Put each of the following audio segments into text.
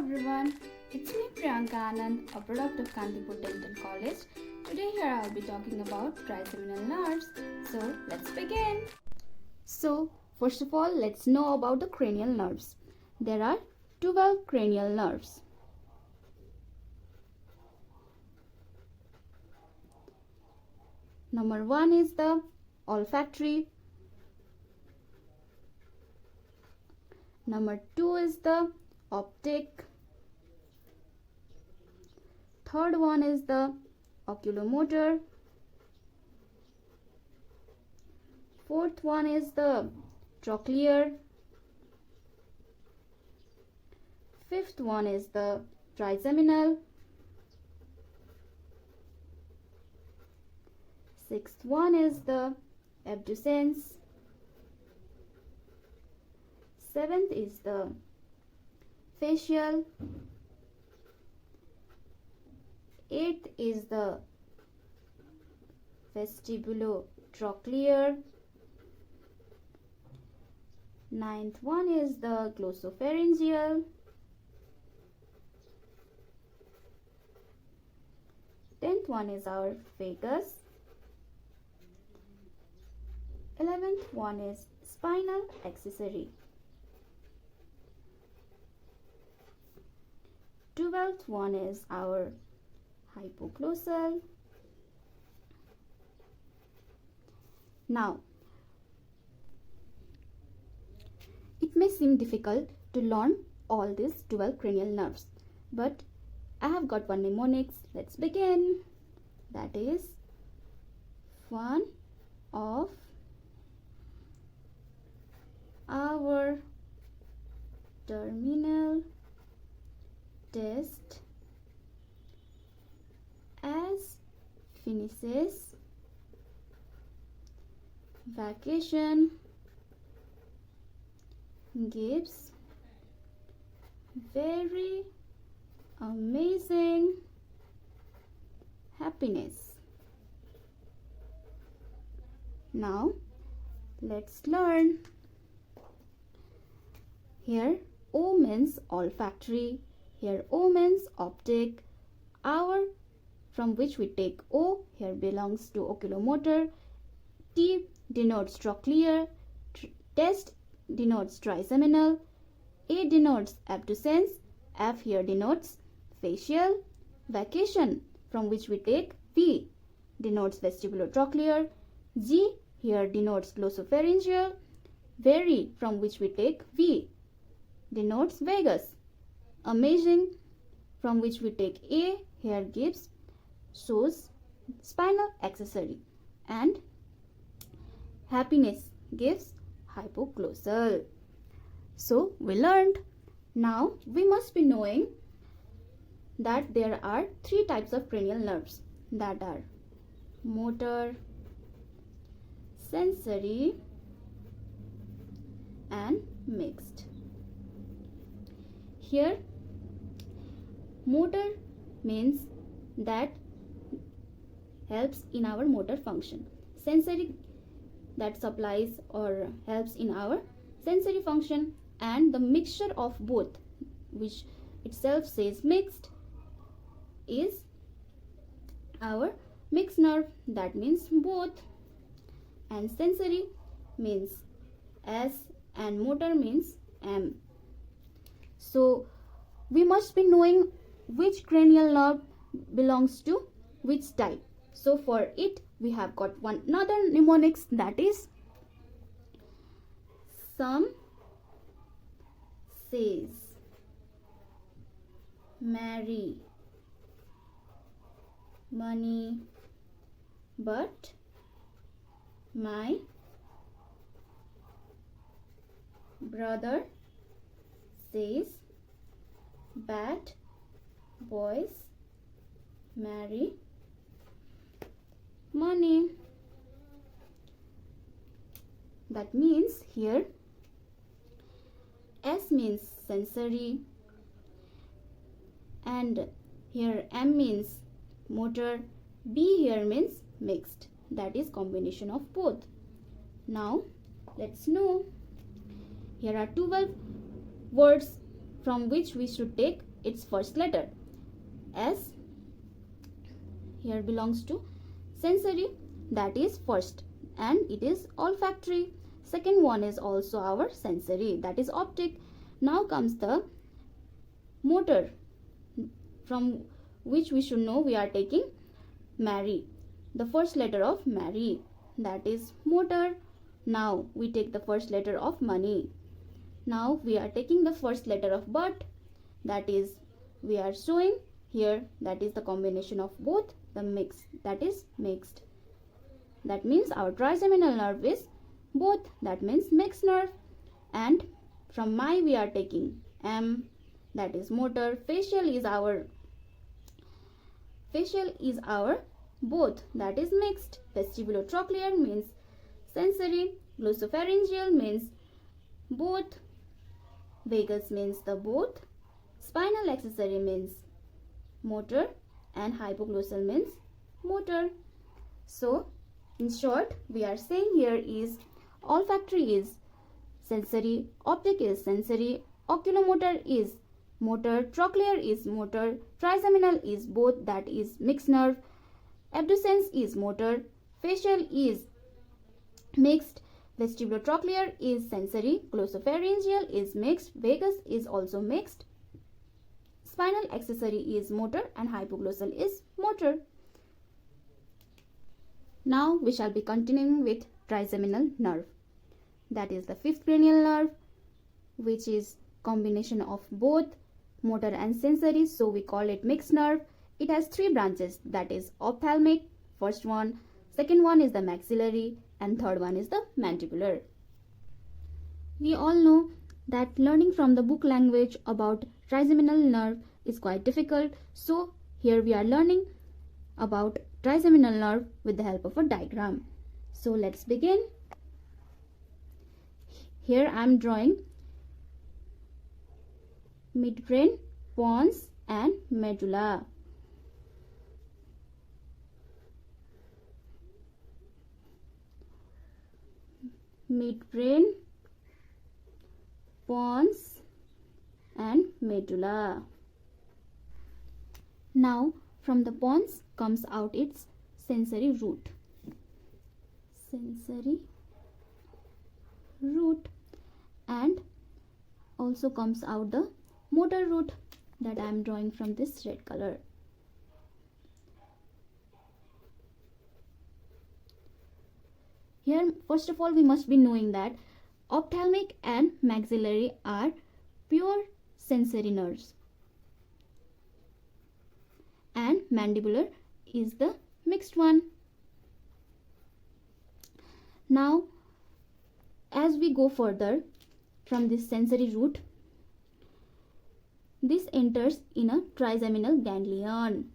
everyone, it's me Priyanka Anand, a product of Kantipur Dental College. Today here I'll be talking about trigeminal nerves. So let's begin. So first of all, let's know about the cranial nerves. There are 12 cranial nerves. Number 1 is the olfactory. Number 2 is the optic. Third one is the oculomotor. Fourth one is the trochlear. Fifth one is the trigeminal. Sixth one is the abducens. Seventh is the facial. Eighth is the vestibulotrochlear. Ninth one is the glossopharyngeal. 10th one is our vagus. 11th one is spinal accessory. 12th one is our hypoglossal. Now, it may seem difficult to learn all these 12 cranial nerves, but I have got one mnemonics. Let's begin. That is one of our terminal test as finishes vacation gives very amazing happiness. Now let's learn. Here O means olfactory, here O means optic. Our from which we take O here belongs to oculomotor. T denotes trochlear. Test denotes trigeminal. A denotes abducens. F here denotes facial. Vacation from which we take V denotes vestibulotrochlear. G here denotes glossopharyngeal. Very from which we take V denotes vagus. Amazing from which we take A here gives shows spinal accessory, and happiness gives hypoglossal. So we learned. Now we must be knowing that there are 3 types of cranial nerves, that are motor, sensory and mixed. Here motor means that helps in our motor function. Sensory that supplies or helps in our sensory function, and the mixture of both, which itself says mixed, is our mixed nerve, that means both. And sensory means S and motor means M. So we must be knowing which cranial nerve belongs to which type. So for it we have got another mnemonics, that is some says marry money, but my brother says bad boys marry money. That means here S means sensory, and here M means motor, B here means mixed, that is combination of both. Now let's know. Here are 12 words from which we should take its first letter. S here belongs to sensory, that is first, and it is olfactory. Second one is also our sensory, that is optic. Now comes the motor, from which we should know we are taking marry, the first letter of marry, that is motor. Now we take the first letter of money. Now we are taking the first letter of but, that is we are showing here, that is the combination of both, the mix, that is mixed. That means our trigeminal nerve is both, that means mixed nerve. And from my we are taking M, that is motor. Facial is our both, that is mixed. Vestibulotrochlear means sensory. Glossopharyngeal means both. Vagus means the both. Spinal accessory means motor, and hypoglossal means motor. So in short, we are saying here is olfactory is sensory, optic is sensory, oculomotor is motor, trochlear is motor, trigeminal is both, that is mixed nerve, abducens is motor, facial is mixed, vestibulotrochlear is sensory, glossopharyngeal is mixed, vagus is also mixed, spinal accessory is motor, and hypoglossal is motor. Now we shall be continuing with trigeminal nerve, that is the fifth cranial nerve, which is combination of both motor and sensory, so we call it mixed nerve. It has three branches, that is ophthalmic, first one, second one is the maxillary, and third one is the mandibular. We all know that learning from the book language about trigeminal nerve is quite difficult, so here we are learning about trigeminal nerve with the help of a diagram. So let's begin. Here I am drawing midbrain, pons and medulla. Midbrain, pons and medulla. Now from the pons comes out its sensory root. Sensory root, and also comes out the motor root that I am drawing from this red color. Here first of all we must be knowing that ophthalmic and maxillary are pure sensory nerves, and mandibular is the mixed one. Now as we go further from this sensory root, this enters in a trigeminal ganglion,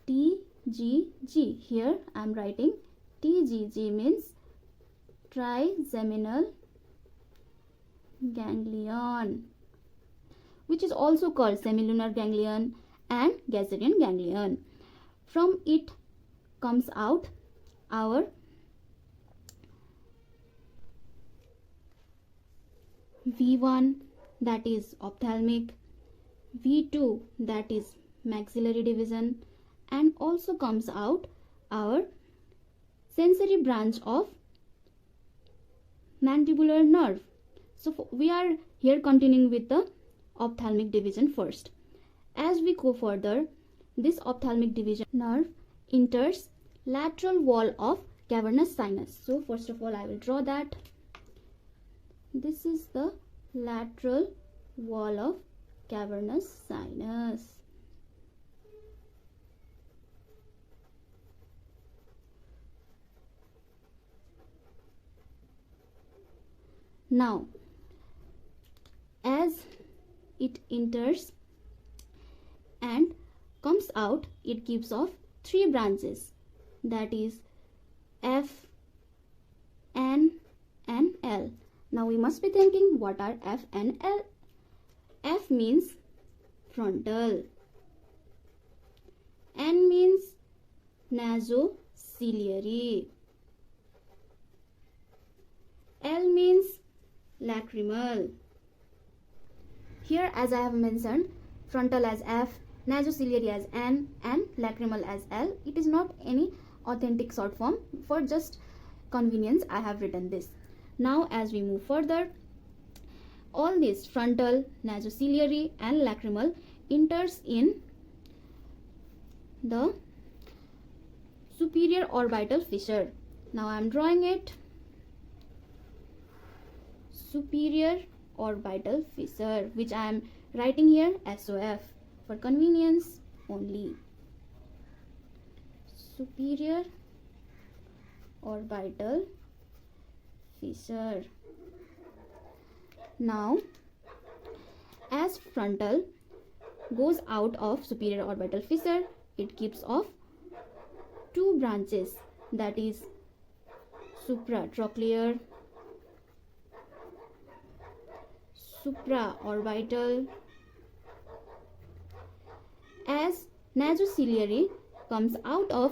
TGG. Here I am writing TGG means trigeminal ganglion, which is also called semilunar ganglion and Gazerian ganglion. From it comes out our V1, that is ophthalmic, V2, that is maxillary division, and also comes out our sensory branch of mandibular nerve. So we are here continuing with the ophthalmic division first. As we go further, this ophthalmic division nerve enters lateral wall of cavernous sinus. So first of all I will draw that. This is the lateral wall of cavernous sinus. Now as it enters and comes out, it gives off three branches, that is F, N and L. Now we must be thinking, what are F and L? F means frontal, N means nasociliary, L means lacrimal. Here as I have mentioned, frontal as F, nasociliary as N, and lacrimal as L. It is not any authentic short form. For just convenience, I have written this. Now as we move further, all these frontal, nasociliary and lacrimal enters in the superior orbital fissure. Now I am drawing it. Superior orbital fissure, which I am writing here SOF for convenience only. Superior orbital fissure. Now, as frontal goes out of superior orbital fissure, it gives off two branches, that is supratrochlear, supraorbital. As nasociliary comes out of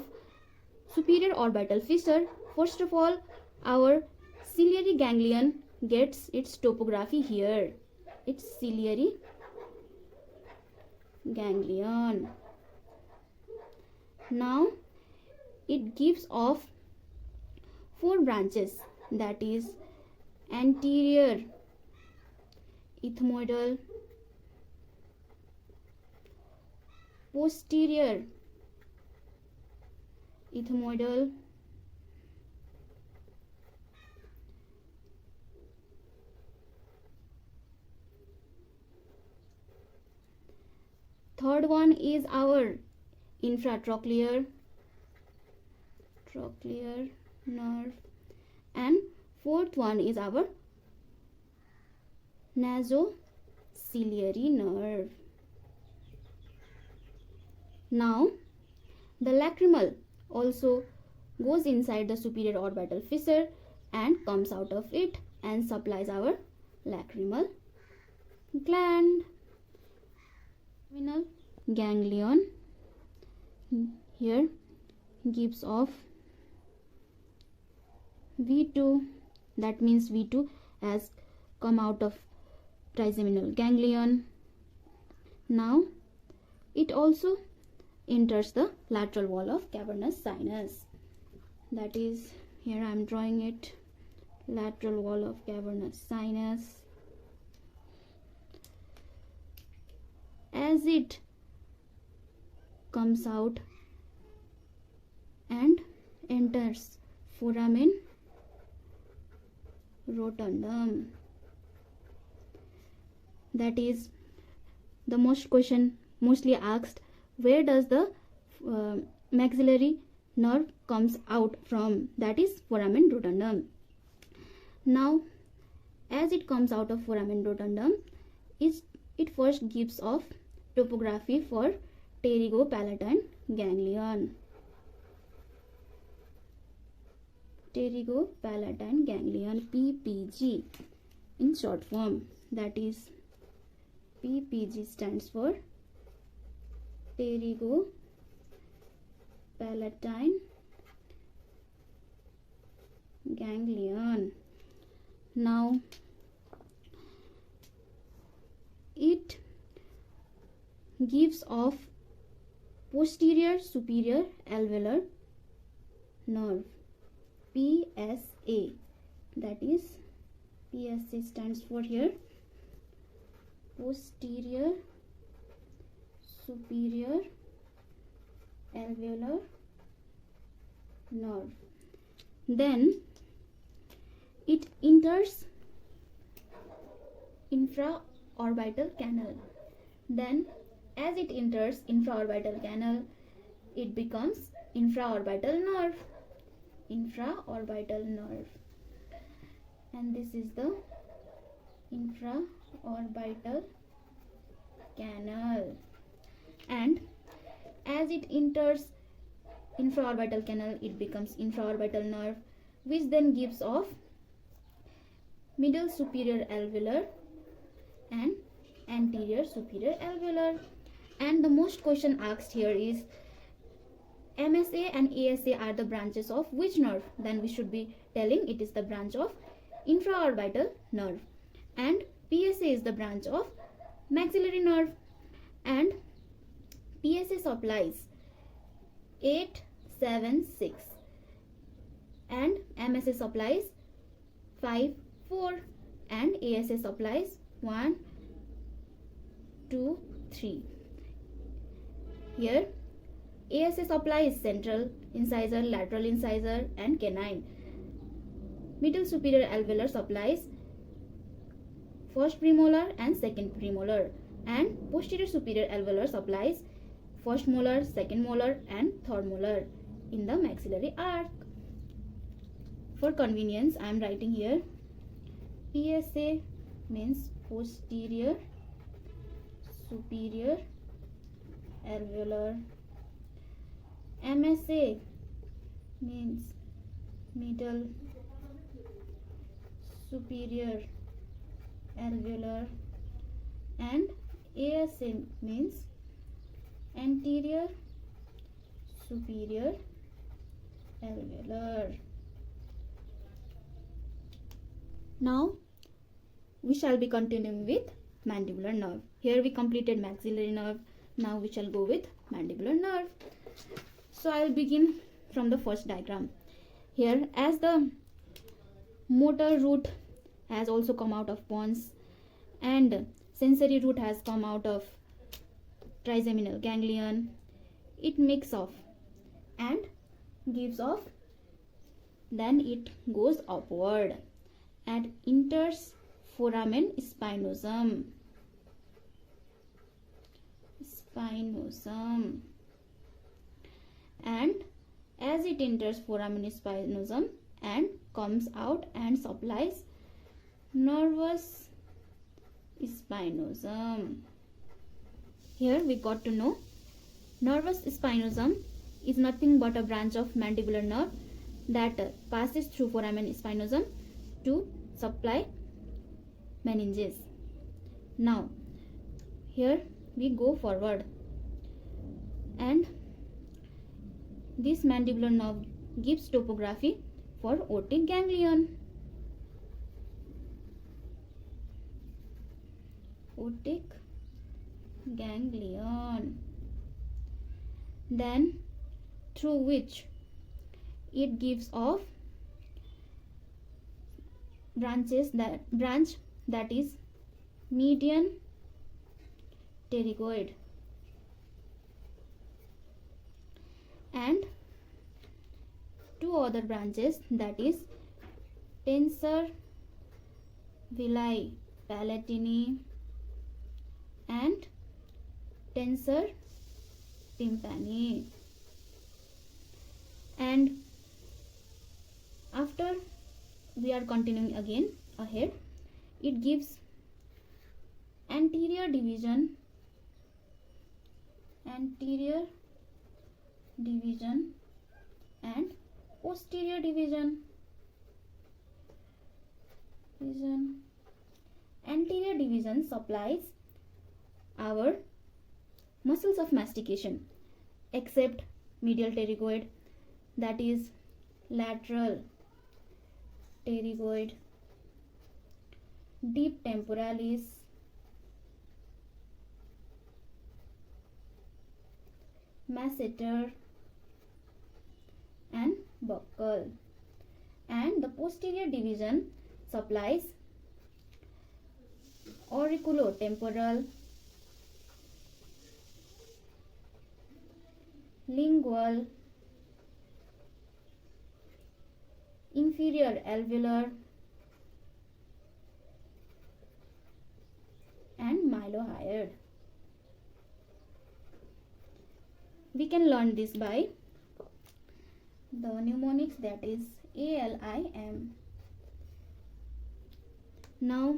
superior orbital fissure, first of all, our ciliary ganglion gets its topography here. It's ciliary ganglion. Now it gives off four branches, that is anterior ethmoidal, posterior ethmoidal, third one is our infratrochlear nerve, and fourth one is our nasociliary nerve. Now the lacrimal also goes inside the superior orbital fissure and comes out of it and supplies our lacrimal gland. Terminal ganglion here gives off V2, that means V2 has come out of trigeminal ganglion. Now it also enters the lateral wall of cavernous sinus, that is here I am drawing it, lateral wall of cavernous sinus. As it comes out and enters foramen rotundum, that is the most question mostly asked, where does the maxillary nerve comes out from, that is foramen rotundum. Now as it comes out of foramen rotundum, it first gives off topography for pterygopalatine ganglion. Pterygopalatine ganglion, PPG in short form, that is PPG stands for pterygopalatine ganglion. Now it gives off posterior superior alveolar nerve, PSA, that is PSA stands for here posterior superior alveolar nerve. Then it enters infraorbital canal. Then as it enters infraorbital canal, it becomes infraorbital nerve. And this is the infraorbital canal. And as it enters infraorbital canal, it becomes infraorbital nerve, which then gives off middle superior alveolar and anterior superior alveolar. And the most question asked here is, MSA and ASA are the branches of which nerve? Then we should be telling it is the branch of infraorbital nerve, and PSA is the branch of maxillary nerve, supplies 8, 7, 6 and MSA supplies 5, 4 and ASA supplies 1, 2, 3. Here ASA supplies central incisor, lateral incisor and canine. Middle superior alveolar supplies first premolar and second premolar, and posterior superior alveolar supplies first molar, second molar and third molar in the maxillary arc. For convenience, I am writing here PSA means posterior superior alveolar, MSA means middle superior alveolar and ASA means anterior superior alveolar. Now we shall be continuing with mandibular nerve. Here we completed maxillary nerve. Now we shall go with mandibular nerve. So I will begin from the first diagram. Here, as the motor root has also come out of pons and sensory root has come out of trigeminal ganglion, it makes off and gives off, then it goes upward and enters foramen spinosum. And as it enters foramen spinosum and comes out and supplies nervous spinosum. Here we got to know nervous spinosum is nothing but a branch of mandibular nerve that passes through foramen spinosum to supply meninges. Now here we go forward and this mandibular nerve gives topography for otic ganglion. Otic ganglion. Then through which it gives off branch that is median pterygoid and two other branches, that is tensor villi palatini and tensor tympani. And after we are continuing again ahead, it gives anterior division and posterior division. Anterior division supplies our muscles of mastication except medial pterygoid, that is lateral pterygoid, deep temporalis, masseter and buccal. And the posterior division supplies auriculotemporal, lingual, inferior alveolar and mylohyoid. We can learn this by the mnemonics, that is ALIM. Now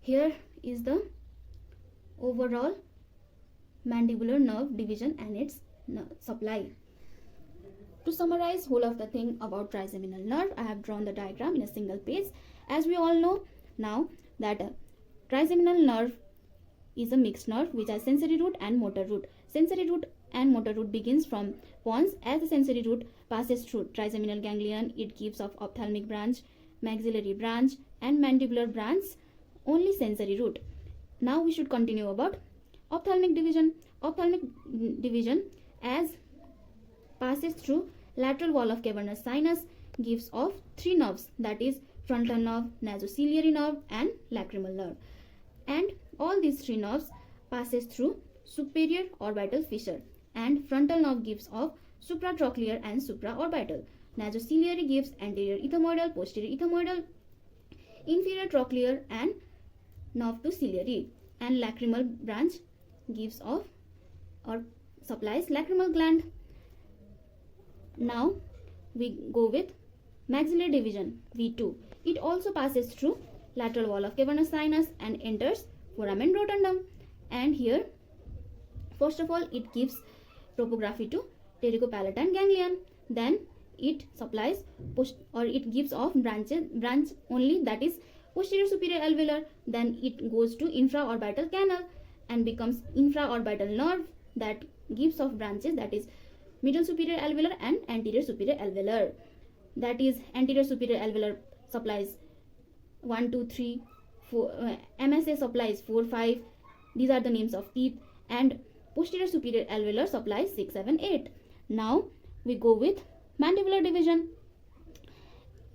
here is the overall mandibular nerve division and its supply. To summarize whole of the thing about trigeminal nerve, I have drawn the diagram in a single page. As we all know now that trigeminal nerve is a mixed nerve which has sensory root and motor root. Sensory root and motor root begins from pons. As the sensory root passes through trigeminal ganglion, it gives off ophthalmic branch, maxillary branch and mandibular branch, only sensory root. Now we should continue about ophthalmic division. Ophthalmic division as passes through lateral wall of cavernous sinus, gives off three nerves, that is frontal nerve, nasociliary nerve and lacrimal nerve. And all these three nerves passes through superior orbital fissure, and frontal nerve gives off supratrochlear and supraorbital. Nasociliary gives anterior ethmoidal, posterior ethmoidal, inferior trochlear and nerve to ciliary, and lacrimal branch gives off or supplies lacrimal gland. Now we go with maxillary division V2. It also passes through lateral wall of cavernous sinus and enters foramen rotundum. And here, first of all, it gives topography to pterygopalatine ganglion. Then it supplies it gives off branch only, that is posterior superior alveolar. Then it goes to infraorbital canal and becomes infraorbital nerve that gives off branches, that is middle superior alveolar and anterior superior alveolar. That is anterior superior alveolar supplies 1, 2, 3, 4. MSA supplies 4, 5. These are the names of teeth. And posterior superior alveolar supplies 6, 7, 8. Now we go with mandibular division.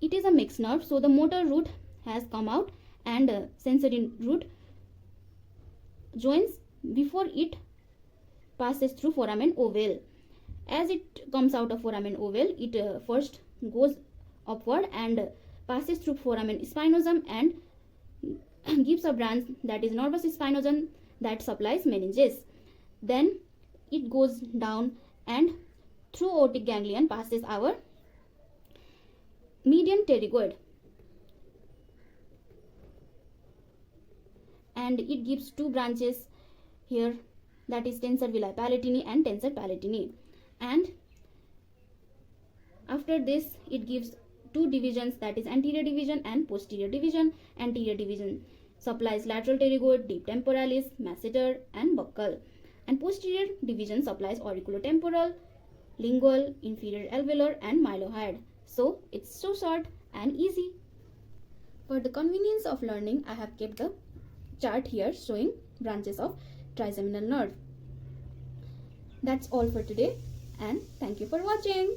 It is a mixed nerve, so the motor root has come out and sensory root joins before it passes through foramen ovale. As it comes out of foramen ovale, it first goes upward and passes through foramen spinosum and gives a branch, that is nervus spinosum, that supplies meninges. Then it goes down and through aortic ganglion passes our median pterygoid, and it gives two branches here, that is tensor villi palatini and tensor palatini. And after this it gives two divisions, that is anterior division and posterior division. Anterior division supplies lateral pterygoid, deep temporalis, masseter and buccal, and posterior division supplies auriculotemporal, lingual, inferior alveolar and mylohyoid. So it's so short and easy. For the convenience of learning, I have kept the chart here showing branches of trigeminal nerve. That's all for today, and thank you for watching.